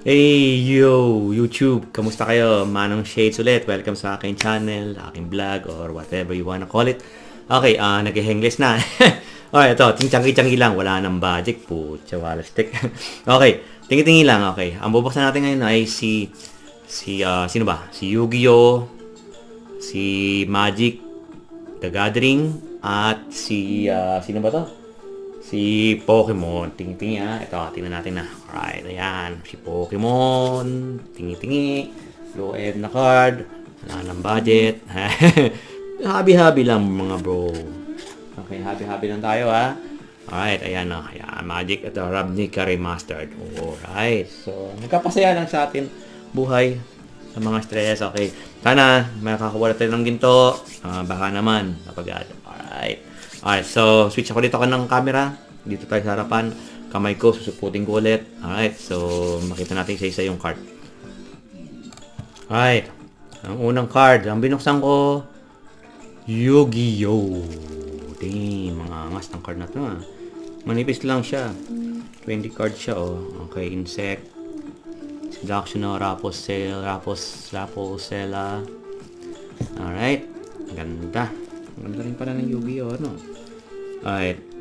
Hey, yo, YouTube! Kamusta kayo? Manong Shades ulit. Welcome sa aking channel, aking vlog, or whatever you wanna call it. Okay, nag-English na. Okay, ito, ting-changi-changi lang. Wala nang budget po. Chawala stick. Okay, tingi-tingi lang. Okay, ang bubuksan natin ngayon ay sino ba? Si Yu-Gi-Oh! Si Magic, The Gathering, at sino ba to? Si Pokemon. Tingi-tingi ha. Ito, tingnan natin na. Alright, ayan. Si Pokemon. Tingi-tingi. Low end na card. Wala ng budget. Habi-habi lang mga bro. Okay, habi-habi lang tayo ha. Alright, ayan o. Ayan, Magic at Ravnica Remastered. Alright. So, nagkapasaya lang sa atin buhay sa mga stress. Okay. Sana makakakuha tayo ng ginto. Baka naman. Napagad. Alright. Alright, so switch ako dito ng camera. Dito tayo sa harapan. Kamay ko, susuputin ko ulit. Alright, so makita natin isa-isa yung card. Alright, ang unang card. Ang binuksan ko, Yu-Gi-Oh! Damn, mga angas ng card na to ha. Manipis lang siya. 20 cards siya oh. Okay, Insect. Seductional, Raposela. Alright, ganda. Ganda rin pala ng Yu-Gi-Oh! No? Alright.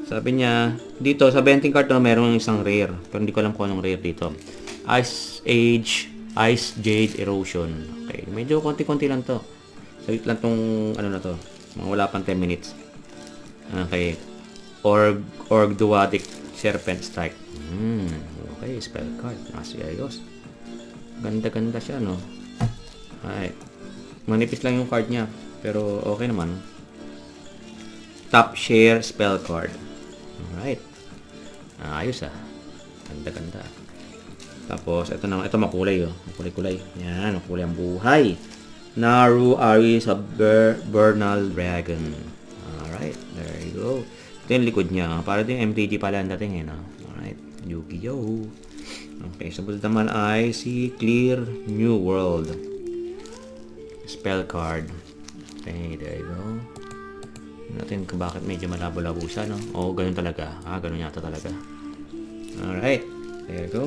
Sabi niya, dito sa 20 card na meron isang rare. Pero hindi ko alam kung anong rare dito. Ice Age, Ice Jade Erosion. Okay, medyo konti-konti lang to. Saglit lang tong ano na to. Mga wala pang 10 minutes. Okay. Org Duadic Serpent Strike. Okay, spell card. Ayos. Ganda-ganda siya, no? Alright. Manipis lang yung card niya. Pero okay naman. Top share spell card. Alright. Ayos ah. Ganda-ganda. Tapos, ito makulay oh. Makulay-kulay. Yan, makulay ang buhay. Naru Aris of Bernal Dragon. Alright, there you go. Ito yung likod niya. Para din MTG pala ang dating eh. No? Alright, Yu-Gi-Oh! Okay, so bullet naman ay si Clear New World. Spell card. Okay, there you go. Natin kung bakit medyo malabo-labo siya, no? Oo, ganun talaga. Ganun yata talaga. Alright. There you go.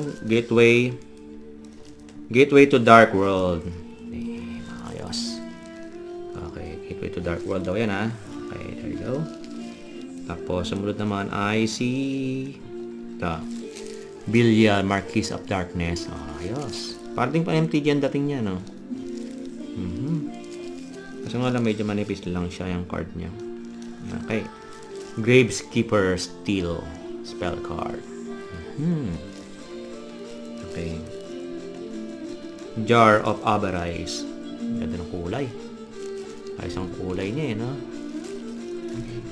Gateway to Dark World. Ayos. Okay, Gateway to Dark World daw yan, ha? Okay, there you go. Tapos, sumunod naman ay si Bilya, Marquis of Darkness. Ayos. Parting pa MTG ang dating niya, no? Kasi nga lang medyo manipis lang siya yung card niya. Okay. Graveskeeper Steel spell card. Okay. Jar of Avarice. Ganda ng kulay. Ayos ang kulay niya eh, no?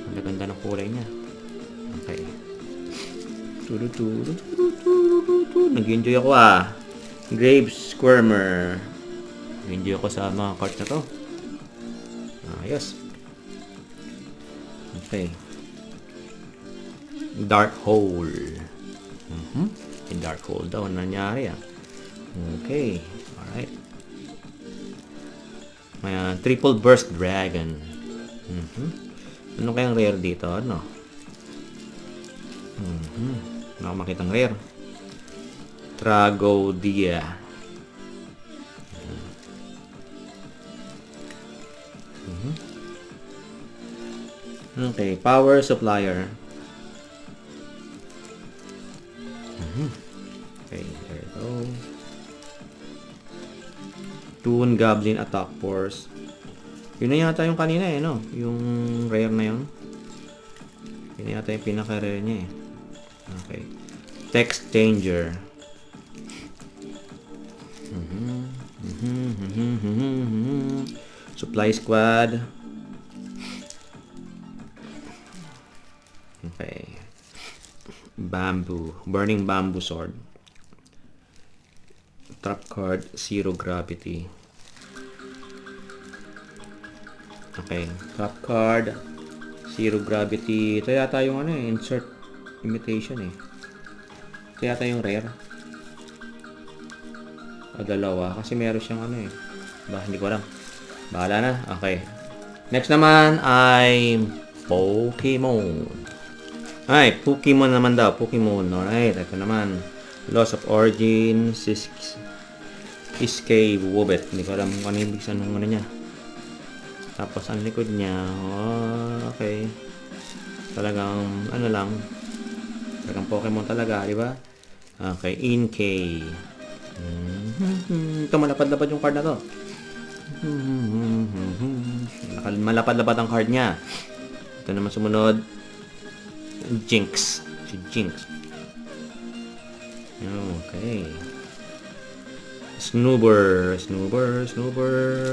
Ang ganda ng kulay niya. Okay. Nag-enjoy ako ah. Grave Squirmer. Nag-enjoy ako sa mga cards na to. Ayos. Okay. Dark Hole. Yung Dark Hole daw. Ano nangyari ah? Okay. Alright. May Triple Burst Dragon. Ano kayang rare dito? Ano? Ano ako makitang rare? Tragodia. Okay, Power Supplier. Okay, there you go. Toon Goblin Attack Force. Yun na yata yung kanina eh, no? Yung rare na yun. Yun na yata yung pinaka-rare niya eh. Okay. Text Changer. Supply Squad. Okay. Burning Bamboo Sword. Trap card, Zero Gravity. Okay. Trap card, Zero Gravity. Ito yata yung ano eh, Insert Imitation eh. Ito yata yung rare. O dalawa. Kasi meron siyang ano eh. Hindi ko alam. Bahala na. Okay. Next naman ay Pokemon. Ay, Pokemon naman daw. Pokemon. Alright, ito naman. Loss of Origin, Iskay Wobet. Hindi ko alam kung ano yung ibig sabihin ng ano niya. Tapos ang likod niya, okay. Talagang ano lang. Talagang Pokemon talaga, di ba? Okay, Inkay. Ito, malapad-lapad yung card na to. Malapad-lapad ang card niya. Ito naman sumunod. Jinx. Si Jinx. Okay. Snoober.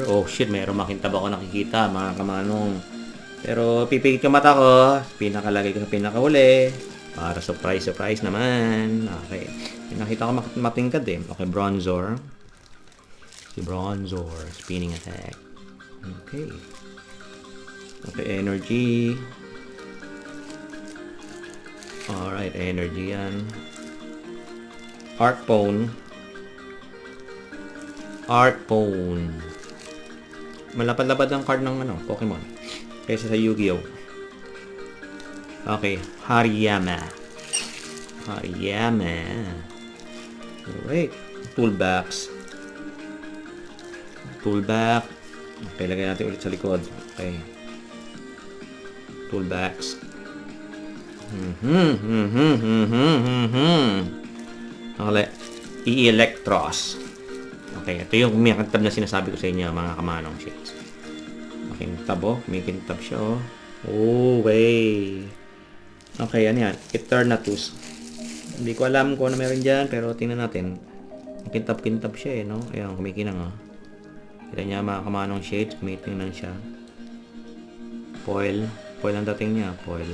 Oh shit, mayroong makintab ako nakikita, mga kamanong. Pero pipigit yung mata ko. Pinakalagay ko sa pinakahuli. Para surprise naman. Okay. Nakita ko matingkad eh. Okay, Bronzor. Si Bronzor. Spinning attack. Okay. Okay, energy. Alright, energy yan. Artpone. Malapad-lapad ang card ng Pokemon. Kaysa sa Yu-Gi-Oh! Okay, Hariyama. Alright. Toolbox. Okay, lagay natin ulit sa likod. Okay. Toolbox. Okay. E-Electros. Okay, ito yung kintab na sinasabi ko sa inyo, mga kamanong shits. Makintab, may kintab siya, Oh, way. Okay, ano yan? Eternatus. Hindi ko alam kung ano meron dyan, pero tingnan natin. Kintab-kintab siya, no? Ayan, kumikinang, Kita niya, mga kamanong shades, kumitingnan siya. Foil ang dating niya, foil.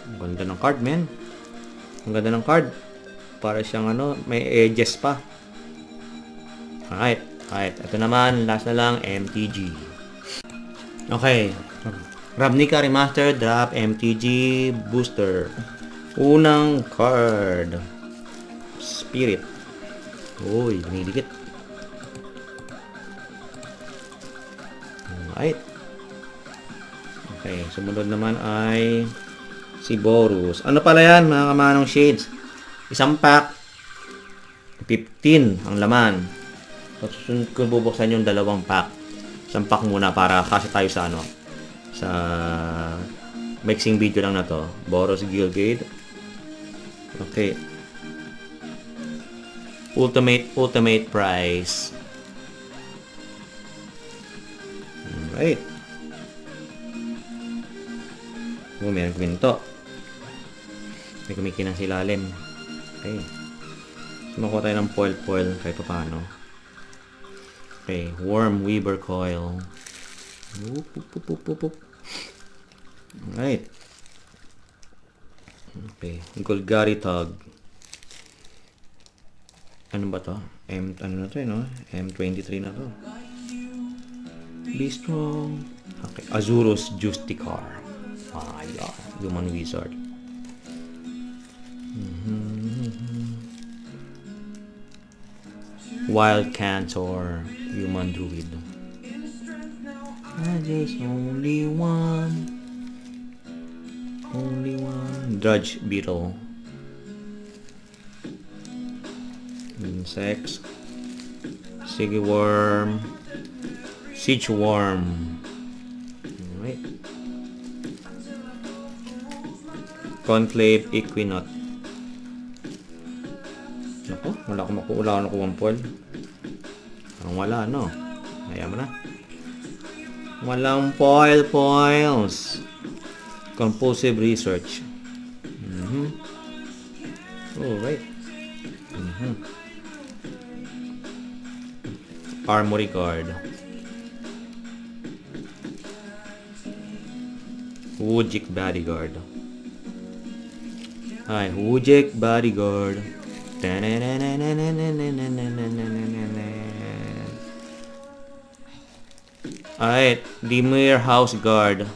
Ang ganda ng card, man. Ang ganda ng card. Para siyang may edges pa. Alright. Ito naman, last na lang, MTG. Okay. Ravnica Remastered Drop MTG Booster. Unang card. Spirit. Uy, dumidikit. Alright. Okay, sumunod naman ay si Boros. Ano pala yan, mga kamanong shades? Isang pack, 15 ang laman. So, susunod ko bubuksan yung dalawang pack. Isang pack muna para kasi tayo sa sa mixing video lang na to. Boros Gilgade. Okay. Ultimate prize. Alright. Meron kuminto. May kumikinang silalim. Okay. So, makuha tayo ng foil kahit pa paano. Okay. Worm Weaver Coil. Alright. Okay. Golgari Tug. Ano ba to? Ano na to, M23 na to. Be strong. Okay. Azurus Justicar. Yeah. Human Wizard. Wild Cantor. Human Druid. There's only one. Drudge Beetle. Insects. Sigiworm. Siege Worm. Alright. Conclave Equinox. Naku, wala akong nakuha foil. Parang wala, no? Hayaan mo na. Walang foils. Compulsive Research. Alright. Armory Guard. Wujik Bodyguard. Hi, Wujik Bodyguard. Alright, Dimir House Guard.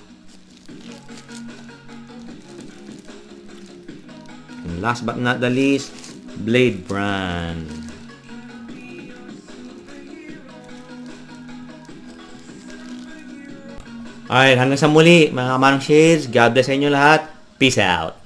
And last but not the least, Blade Brand. Alright, hanggang sa muli, mga kamanong shades. God bless sa inyo lahat. Peace out.